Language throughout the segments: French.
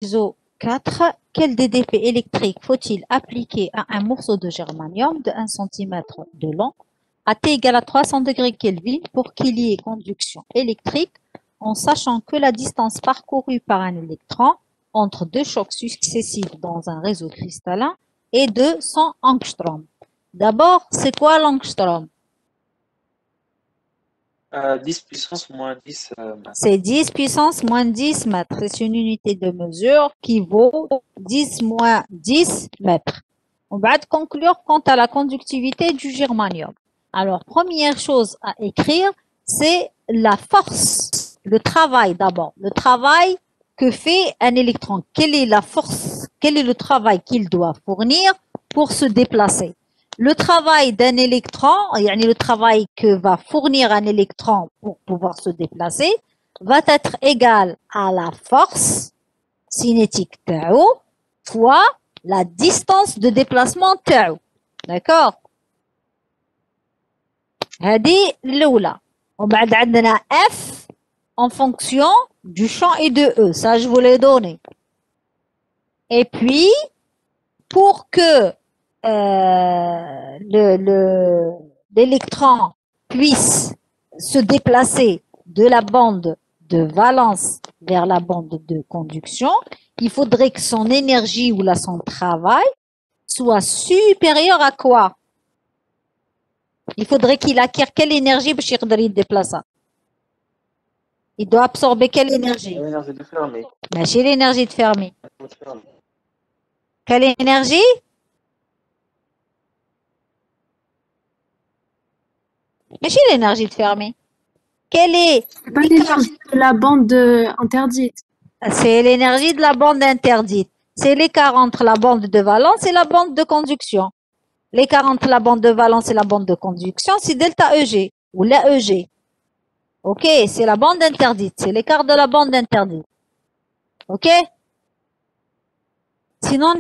réseau 4, quel DDP électrique faut-il appliquer à un morceau de germanium de 1 cm de long à T égale à 300 degrés Kelvin pour qu'il y ait conduction électrique en sachant que la distance parcourue par un électron entre deux chocs successifs dans un réseau cristallin est de 100 angstroms. D'abord, c'est quoi l'angstrom? 10 puissance moins 10 mètres. C'est 10 puissance moins 10 mètres. C'est une unité de mesure qui vaut 10 moins 10 mètres. On va conclure quant à la conductivité du germanium. Alors, première chose à écrire, c'est la force, le travail d'abord. Le travail que fait un électron. Quelle est la force, quel est le travail qu'il doit fournir pour se déplacer? Le travail d'un électron, le travail que va fournir un électron pour pouvoir se déplacer, va être égal à la force cinétique tau fois la distance de déplacement tau. D'accord? هذه الأولى. وبعد عندنا F en fonction du champ et de E. Ça, je vous l'ai donné. Et puis, pour que l'électron puisse se déplacer de la bande de valence vers la bande de conduction, il faudrait que son énergie ou son travail soit supérieur à quoi? Il faudrait qu'il acquiert quelle énergie pour se déplacer? Il doit absorber quelle énergie? L'énergie de Fermi. Machine l'énergie de Fermi. Quelle énergie? Machine l'énergie de Fermi. Quelle est? C'est pas l'énergie de la bande interdite. C'est l'énergie de la bande interdite. C'est l'écart entre la bande de valence et la bande de conduction. L'écart entre la bande de valence et la bande de conduction, c'est delta EG ou la EG. Ok, c'est la bande interdite. C'est l'écart de la bande interdite. Ok? Sinon,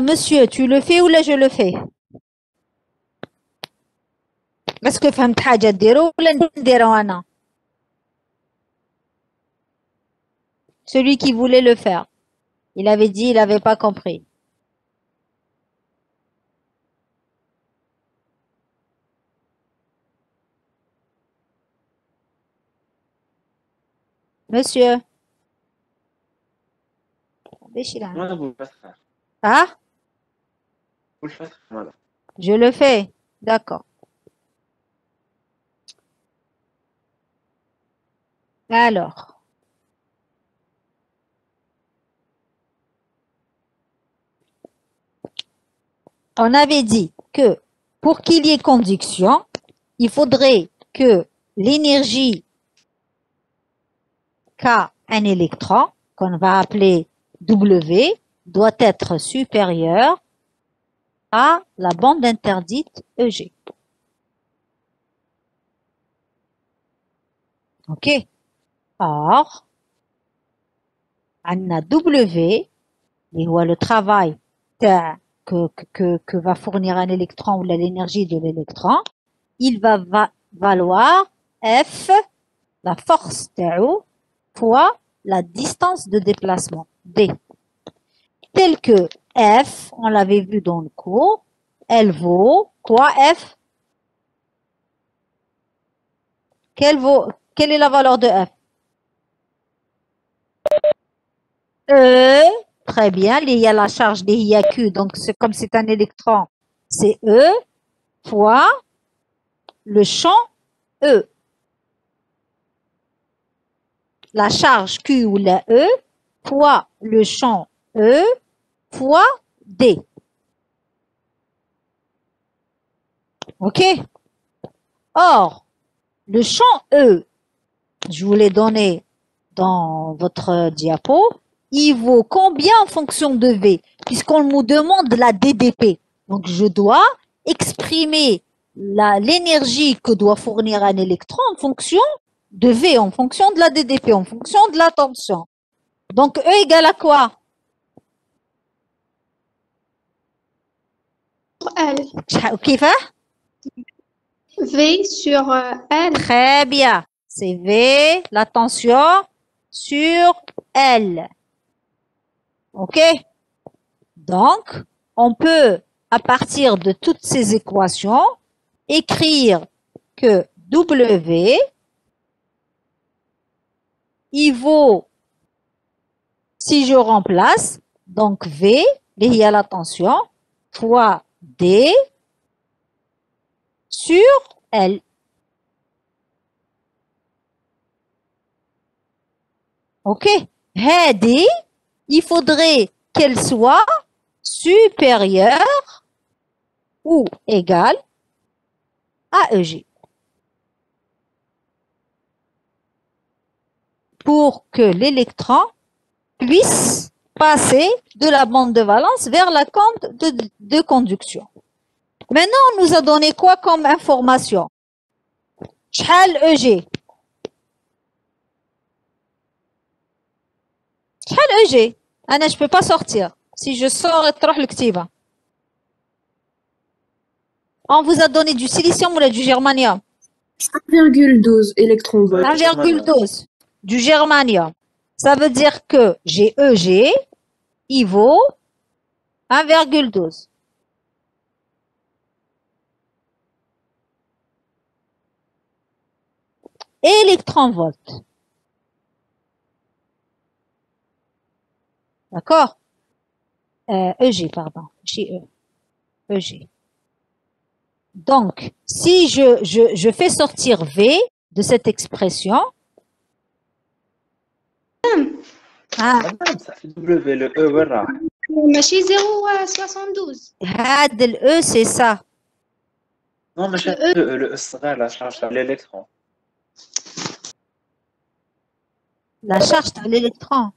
monsieur, tu le fais ou là je le fais? Est-ce que فهمت حاجة ديرو ولا نديرو أنا? Celui qui voulait le faire. Il avait dit, il n'avait pas compris. Monsieur. Moi, vous le faites. Ah? Vous le faites, voilà. Je le fais. D'accord. Alors. On avait dit que pour qu'il y ait conduction, il faudrait que l'énergie qu'a un électron, qu'on va appeler W, doit être supérieure à la bande interdite EG. OK? Or, on a W, et où le travail que va fournir un électron ou l'énergie de l'électron, il va valoir F, la force tau, fois la distance de déplacement, D. Tel que F, on l'avait vu dans le cours, elle vaut quoi F? Quelle est la valeur de F? E, très bien, il y a la charge des IAQ, donc c'est comme c'est un électron, c'est E fois le champ E. La charge Q ou la E fois le champ E fois D. OK? Or, le champ E, je vous l'ai donné dans votre diapo, il vaut combien en fonction de V? Puisqu'on nous demande la DDP. Donc, je dois exprimer l'énergie que doit fournir un électron en fonction de V, en fonction de la DDP, en fonction de la tension. Donc, E égale à quoi? L. كيف؟ V sur L. Très bien. C'est V, la tension, sur L. OK? Donc, on peut, à partir de toutes ces équations, écrire que W, il vaut, si je remplace, donc V, il y a la tension, fois D sur L. OK? هذه, il faudrait qu'elle soit supérieure ou égale à EG. Pour que l'électron puisse passer de la bande de valence vers la bande de conduction. Maintenant, on nous a donné quoi comme information? شحال EG? شحال EG? أنا je peux pas sortir. Si je sors, تروح الكتيبة. On vous a donné du silicium ou du germanium? 1,12 électronvolts. 1,12 du germanium. Ça veut dire que j'ai EG, il vaut 1,12. Électronvolts. D'accord? EG, pardon. Chez EG. Donc, si je fais sortir V de cette expression, مدام ça fait W le E وين راح؟ ماشي 0.72. هذا ال E, c'est ça. Non ماشي le E الصغير la charge تاع l'électron. La charge de l'électron.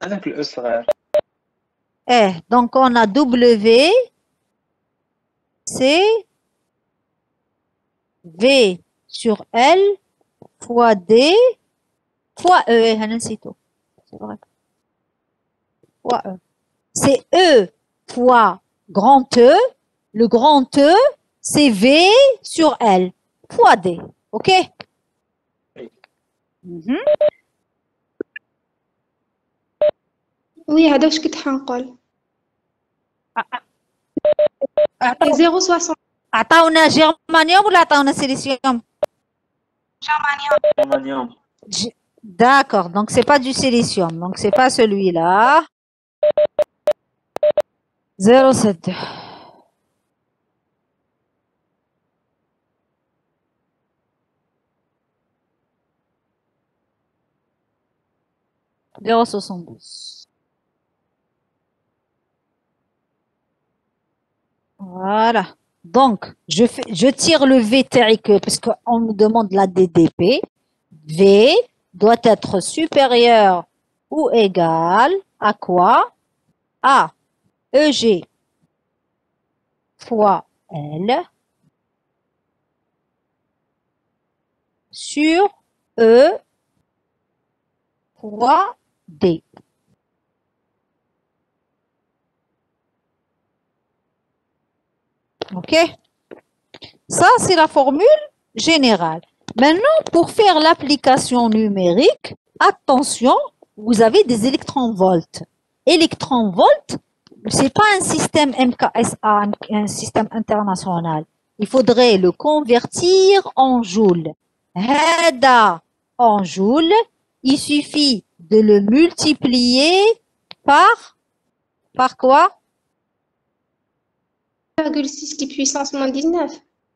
هذاك ال E الصغير. Donc on a W, c'est V sur L fois D fois E. C'est vrai. Fois E. C'est E fois grand E. Le grand E, c'est V sur L fois D. OK? وي هذا واش كنت حنقول 0.60 عطاونا جيرمانيوم ولا عطاونا سيليسيوم؟ Germanium. D'accord, donc c'est pas du silicium, donc c'est pas celui-là. 0,7. « 0,72. Voilà. Donc, je tire le V térique parce qu'on nous demande la DDP. V doit être supérieur ou égal à quoi? À EG fois L sur E fois D. OK? Ça, c'est la formule générale. Maintenant, pour faire l'application numérique, attention, vous avez des électronvolts. Électronvolts, ce n'est pas un système MKSA, un système international. Il faudrait le convertir en joules. Hada en joules, il suffit de le multiplier par quoi? 1,6 qui puissance moins 19.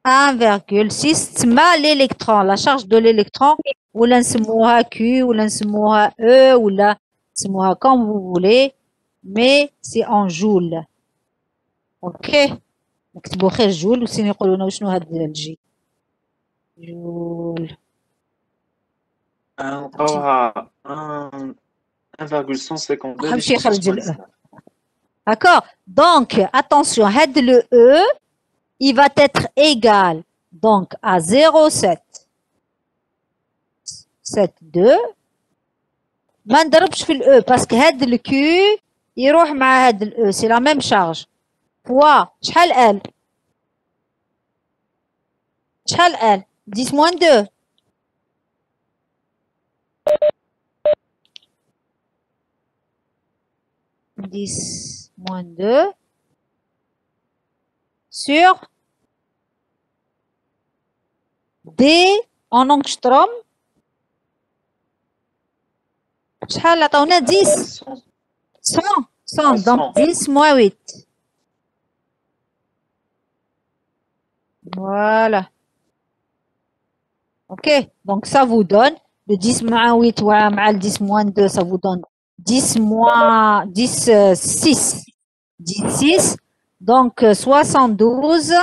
1,6 تسمى l'électron, la charge de l'électron, ولا نسموها Q, ولا نسموها E, ولا نسموها comme vous voulez, mais c'est en joule. OK? نكتبوا خير جول وسين يقولوا لنا شنو هاد الجي. جول. نعطوها 1,152. نمشي نخرج ال E. D'accord? Donc, attention, had le E, il va être égal donc à 0,772. ما نضربش في ال E parce que هاد le Q يروح مع هاد ال E, c'est la même charge. Fois شحال L? شحال L? 10 moins 2. 10 moins 2 sur D en angstrom. شحال عطاونا 10 100 donc 10 moins 8. Voilà. Ok, donc ça vous donne le 10 moins 8 ou le 10 moins 2, ça vous donne 10 moins 10 6. 10 6. Donc 72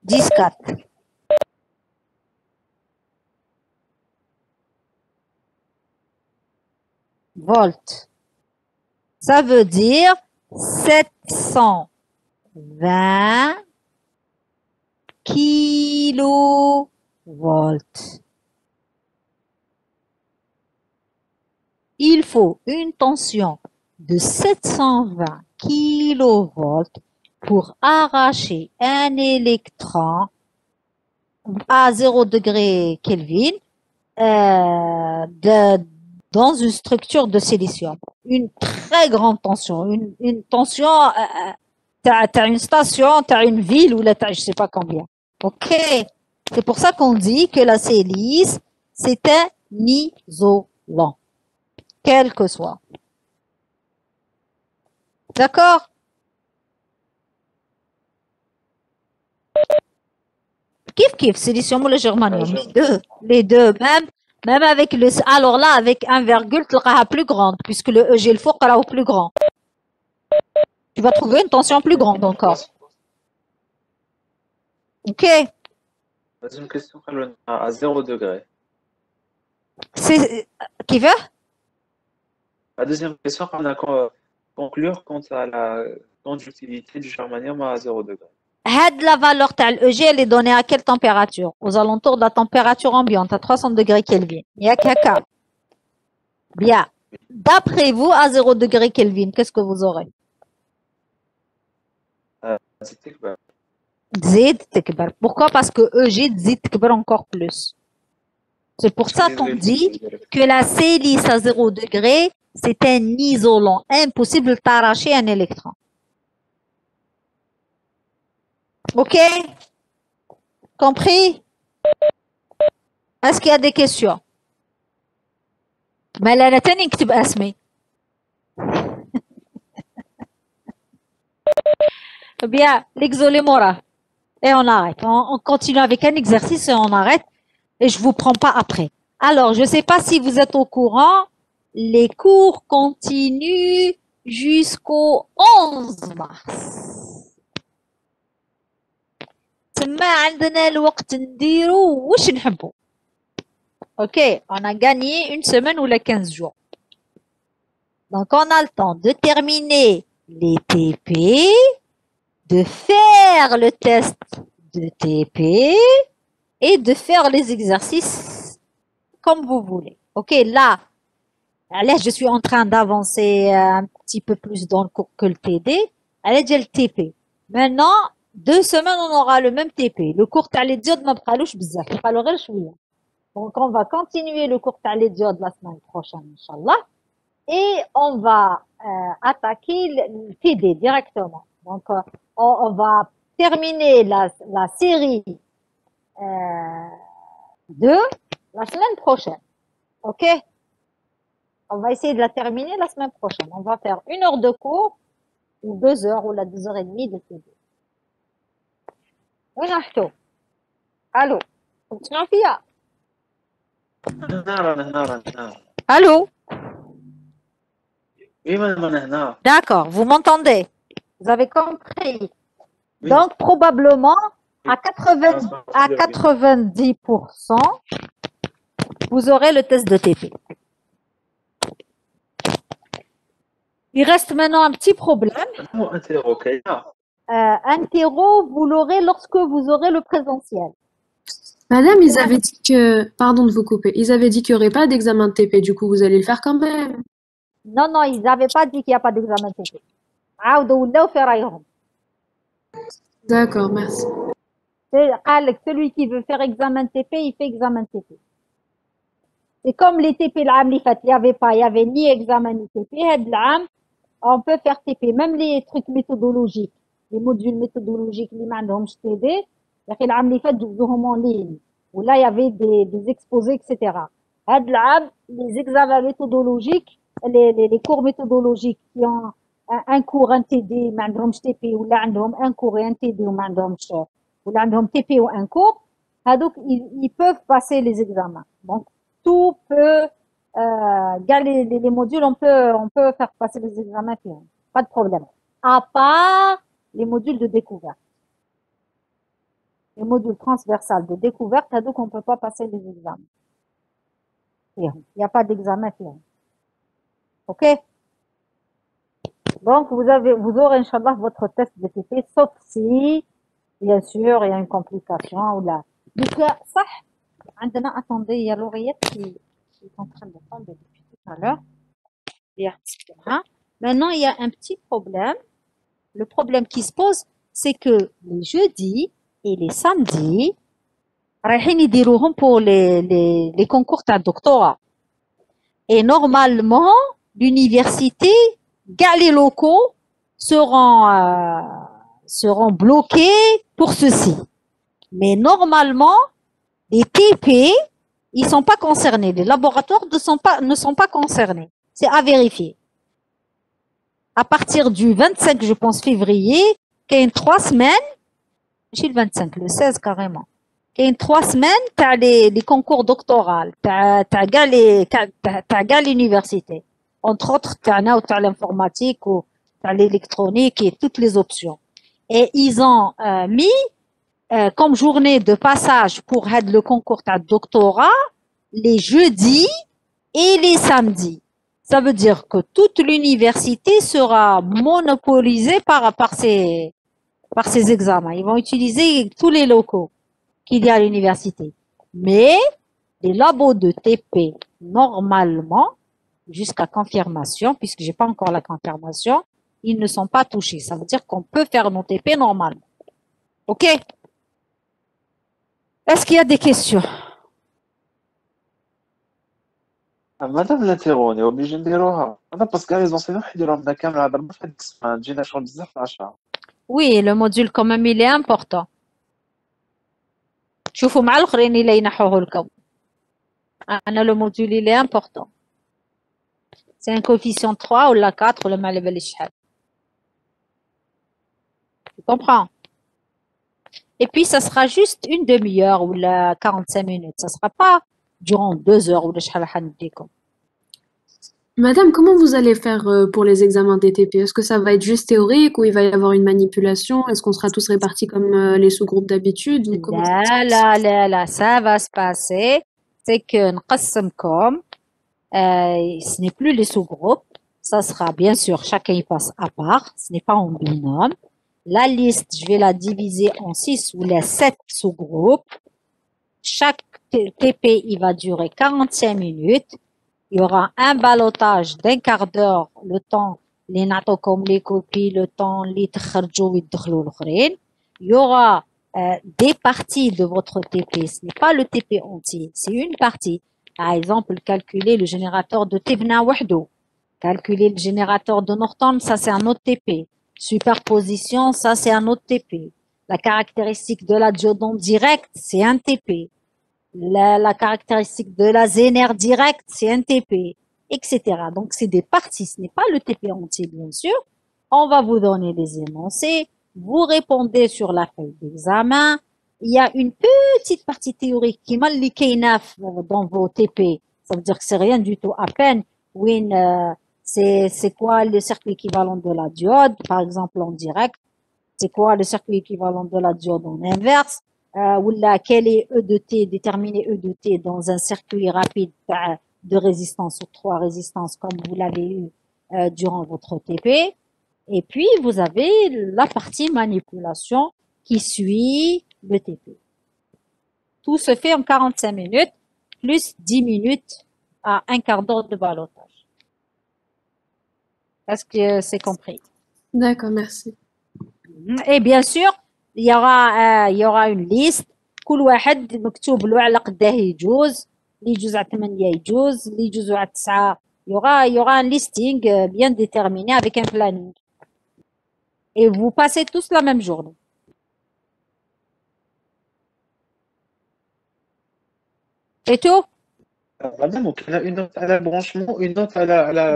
10 4. Volts. Ça veut dire 720 kilovolts. Il faut une tension de 720 kilovolts pour arracher un électron à 0 degré Kelvin dans une structure de silicium. Une très grande tension, une tension, tu as une station, tu as une ville ou je ne sais pas combien. Ok, c'est pour ça qu'on dit que la silice, c'est un isolant, quel que soit. D'accord? Kif, silicium ou le germanium, les deux, même avec le, alors là, avec 1 virgule, tu l'auras plus grande, puisque le EG le four sera au plus grand. Tu vas trouver une tension plus grande encore. Ok. Deuxième question, à 0 degré. C'est qui veut? La deuxième question, on a conclure quant à la conductivité du germanium à 0 degré. La valeur de l'EG, elle est donnée à quelle température? Aux alentours de la température ambiante, à 300 degrés Kelvin. Bien. D'après vous, à 0 degré Kelvin, qu'est-ce que vous aurez? Zid tekbar. Pourquoi? Parce que EG zid tekbar encore plus. C'est pour ça qu'on dit que la silice à 0 degré, c'est un isolant. Impossible d'arracher un électron. Ok? Compris? Est-ce qu'il y a des questions? Mais là, نكتب اسمي. Bien, l'exolémora. Et on arrête. On continue avec un exercice et on arrête. Et je ne vous prends pas après. Alors, je ne sais pas si vous êtes au courant. Les cours continuent jusqu'au 11 mars. Ok, on a gagné une semaine ou les 15 jours. Donc, on a le temps de terminer les TP, de faire le test de TP et de faire les exercices comme vous voulez. Ok, là, je suis en train d'avancer un petit peu plus dans le cours que le TD. Allez, j'ai le TP. Maintenant, 2 semaines, on aura le même TP. Le cours t'as les diodes ma bqalouch bzaf, bqalou chouïa. Donc, on va continuer le cours t'as les diodes la semaine prochaine, Inch'Allah. Et on va attaquer le TD directement. Donc, on va terminer la série 2 la semaine prochaine. OK? On va essayer de la terminer la semaine prochaine. On va faire 1 heure de cours ou 2 heures ou la 2h30 de TD. Oui, Nahto. Allô? Continuons, Fia. Allô? Oui, madame. D'accord, vous m'entendez? Vous avez compris? Oui. Donc, probablement, à 90%, vous aurez le test de TP. Il reste maintenant un petit problème. Interro, vous l'aurez lorsque vous aurez le présentiel. Madame, ils avaient dit que, pardon de vous couper, ils avaient dit qu'il n'y aurait pas d'examen de TP, du coup vous allez le faire quand même. Non, ils n'avaient pas dit qu'il n'y a pas d'examen TP. D'accord, merci. Celui qui veut faire examen TP, il fait examen TP. C'est comme les TP العام اللي فات, il y avait ni examen ni TP. هاد العام, on peut faire TP, même les trucs méthodologiques, les modules méthodologiques اللي ما عندهمش TD. يا أخي العام اللي فات جبدوهم en ligne. Où là, il y avait des exposés, etc. هاد العام, les examens méthodologiques, les cours méthodologiques qui ont un cours, un TD, ما عندهمش TP, ou là عندهم un cours et un TD, ou ما عندهمش, ou là عندهم TP ou un cours, donc ils peuvent passer les examens. Donc tout peut, les modules, on peut faire passer les examens, pas de problème. À part les modules de découverte. Les modules transversales de découverte, donc on ne peut pas passer les examens. Il n'y a pas d'examen. Ok? Donc vous aurez, Inch'Allah, votre test de TP, sauf si, bien sûr, il y a une complication ou là. Donc, ça, attendez, il y a l'oreillette qui est en train de tomber depuis tout à l'heure. Maintenant, il y a un petit problème. Le problème qui se pose, c'est que les jeudis et les samedis, رايحين يديروهم pour les concours de doctorat. Et normalement, l'université, les locaux seront bloqués pour ceci. Mais normalement, les TP, ils sont pas concernés. Les laboratoires ne sont pas concernés. C'est à vérifier. À partir du 25, je pense, février, qu'il y a 3 semaines, j'ai le 25, le 16 carrément. Il y a 3 semaines, tu as les concours doctoraux, tu as l'université. Entre autres, tu as l'informatique ou tu as l'électronique et toutes les options. Et ils ont mis comme journée de passage pour le concours de doctorat les jeudis et les samedis. Ça veut dire que toute l'université sera monopolisée par ces examens. Ils vont utiliser tous les locaux qu'il y a à l'université. Mais les labos de TP, normalement, jusqu'à confirmation, puisque j'ai pas encore la confirmation, ils ne sont pas touchés. Ça veut dire qu'on peut faire nos TP normalement. OK? Est-ce qu'il y a des questions? مادام الانتيرو on est obligé نديروها انا باسكو لي زونسيون يديروها لنا كامله هذا في هذيك السمانه تجينا شغل بزاف في العشرة. Oui, le module quand même il est important. شوفوا مع الاخرين اللي ينحوه لكم. انا le module il est important. C'est un coefficient 3 ou la 4 ou le ما على باليش شحال. Tu comprends? Et puis ça sera juste une demi-heure ou la 45 minutes. Ça sera pas durant 2 heures ou le شحال حنديكم. Madame, comment vous allez faire pour les examens DTP? Est-ce que ça va être juste théorique ou il va y avoir une manipulation? Est-ce qu'on sera tous répartis comme les sous-groupes d'habitude ou comment ça se passe? لا, ça va se passer. C'est que نقسمكم, ce n'est plus les sous-groupes. Ça sera bien sûr, chacun y passe à part. Ce n'est pas en binôme. La liste, je vais la diviser en 6 ou les 7 sous-groupes. Chaque TP, il va durer 45 minutes. Il y aura un ballottage d'un quart d'heure, le temps les نعطوكم les copies, le temps les تخرجوا ويدخلوا الآخرين. Il y aura des parties de votre TP. Ce n'est pas le TP entier, c'est une partie. Par exemple, calculer le générateur de Tevna وحده. Calculer le générateur de Norton, ça c'est un autre TP. Superposition, ça c'est un autre TP. La caractéristique de la diode en direct, c'est un TP. La caractéristique de la ZNR direct, c'est un TP, etc. Donc, c'est des parties. Ce n'est pas le TP entier, bien sûr. On va vous donner les énoncés. Vous répondez sur la feuille d'examen. Il y a une petite partie théorique qui m'a dans vos TP. Ça veut dire que c'est rien du tout. À peine, c'est quoi le circuit équivalent de la diode, par exemple en direct. C'est quoi le circuit équivalent de la diode en inverse. Ou là, quel est E de T, déterminer E de T dans un circuit rapide de résistance ou 3 résistances comme vous l'avez eu durant votre TP. Et puis, vous avez la partie manipulation qui suit le TP. Tout se fait en 45 minutes, plus 10 minutes à un quart d'heure de ballottage. Est-ce que c'est compris? D'accord, merci. Et bien sûr, il y aura une liste. كل واحد مكتوب له على قداه يجوز. اللي يجوز على 8 يجوز، اللي يجوز على 9. Il y aura un listing bien déterminé avec un planning. Et vous passez tous la même journée. C'est tout? Madame, donc, elle a une note à la branchement, une note à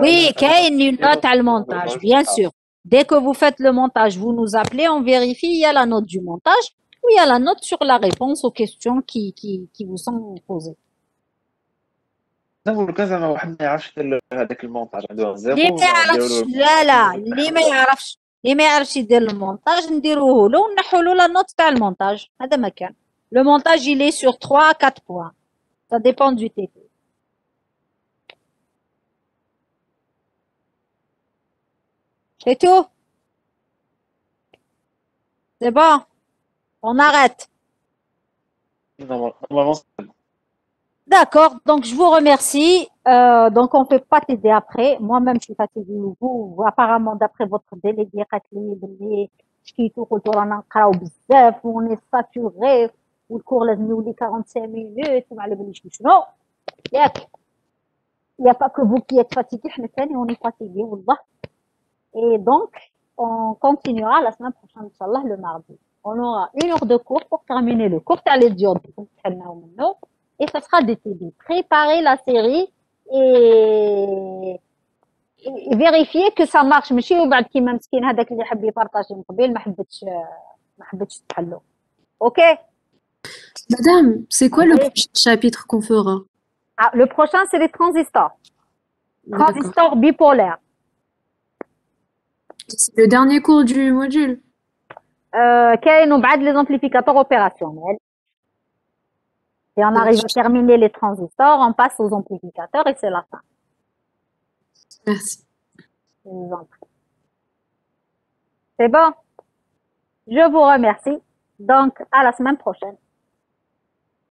Oui, qu'il y a une une note à le montage, bien sûr. Dès que vous faites le montage, vous nous appelez, on vérifie, il y a la note du montage ou il y a la note sur la réponse aux questions qui vous sont posées. نقول لك زعما واحد ما يعرفش يدير هذاك المونتاج عنده اللي زيرو ما يعرفش، لا اللي ما يعرفش يدير المونتاج نديروه له ونحوا له لا نوت تاع المونتاج. هذا ما كان. Le montage, il est sur 3 à 4 points. Ça dépend du TP. C'est tout? C'est bon? On arrête. Normalement, D'accord, donc je vous remercie. Donc on ne peut pas t'aider après. Moi-même, je suis fatiguée. Vous, apparemment, d'après votre délégué, on est saturé. Le cours لازم يولي 45 minutes. Non, il n'y a pas que vous qui êtes fatigués. On est fatigués, wallah. Et donc, on continuera la semaine prochaine, Inch'Allah, le mardi. On aura 1 heure de cours pour terminer le cours. Et ça sera des TD. Préparez la série et vérifiez que ça marche. ماشي وبعد كيما مسكين هذاك اللي حب يبارطاجي من قبل ما حبتش تحلو. OK? Madame, c'est quoi le Oui. prochain chapitre qu'on fera? Ah, le prochain, c'est les transistors. D'accord. Transistors bipolaires. C'est le dernier cours du module. كاين بعد les amplificateurs opérationnels. Et on arrive à terminer les transistors, on passe aux amplificateurs et c'est la fin. Merci. Je vous en prie. C'est bon? Je vous remercie. Donc, à la semaine prochaine.